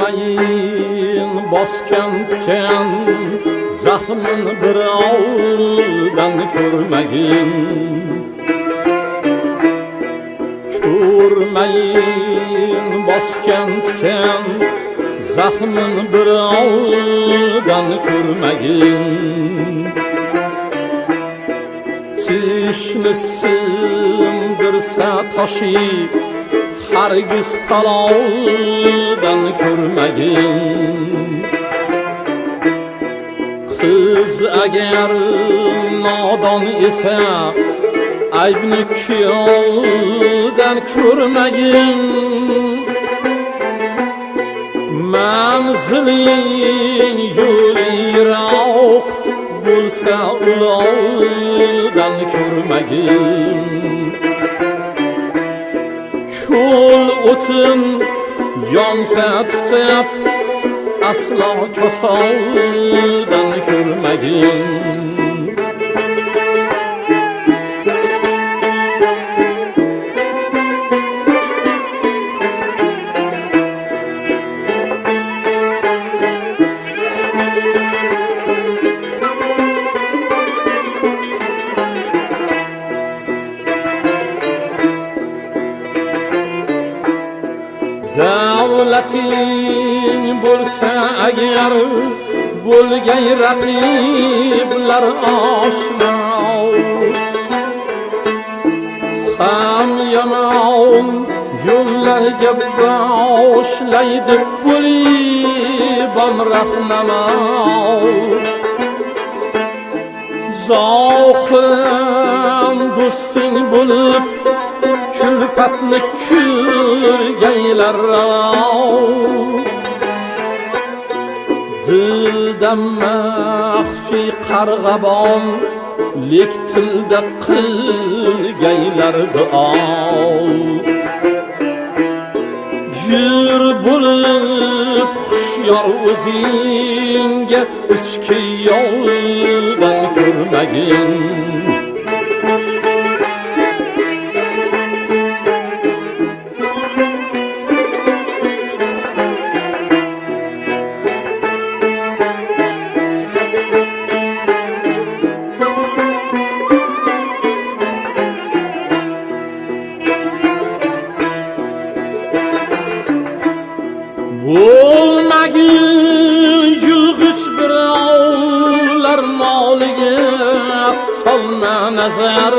ko'rmayin bosgan tikan zahmin birovdan ko'rmagin ko'rmayin bosgan tikan zahmin birovdan ko'rmagin tishni sindirsa toshi hargiz palovdan ko'rmagin qiz agar nodon esa aybni kuyovdan ko'rmagin manziling yo'li yiroq bo'lsa ulovdan ko'rmagin ko'l o'tin yonsa tutab aslo kosovdan ko'rmagin davlating bo'lsa agar bo'lgay raqiblar oshno ham yomon yo'llarga boshlaydi bo'libam rahnamo zohiran do'sting bo'lib kulfatni ko'rgaylar dilda maxfi qarg'abon lek tilda qilgaylar duo yur bo'lib hushyor o'zingga ichki yo'ldan ko'rmagin bo'lmagin yulg'ich birovlar moliga solma nazar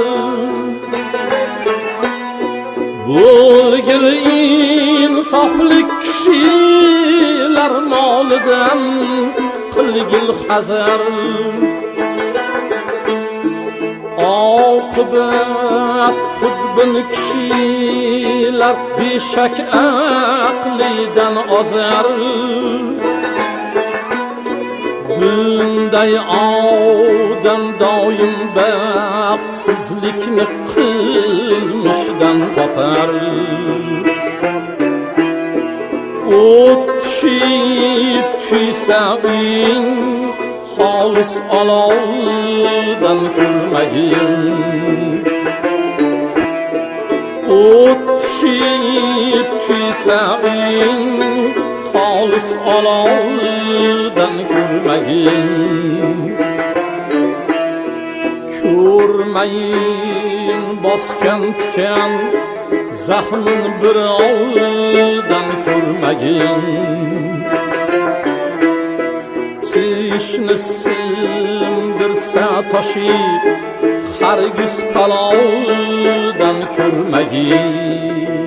bo'lgil insofli kishilar molidan qilgil hazar oqibat xudbin kishilar beshak aqlidan ozar bunday odam doim baxtsizlikni qilmishdan topar o't tushib kuysa uying xolis olovdan ko'rmagin o't tushib kuysa uying xolis olovdan ko'rmagin ko'rmayin bosgan tikan zahmin birovdan ko'rmagin tishni sindirsa toshi hargiz palovdan ko'rmagin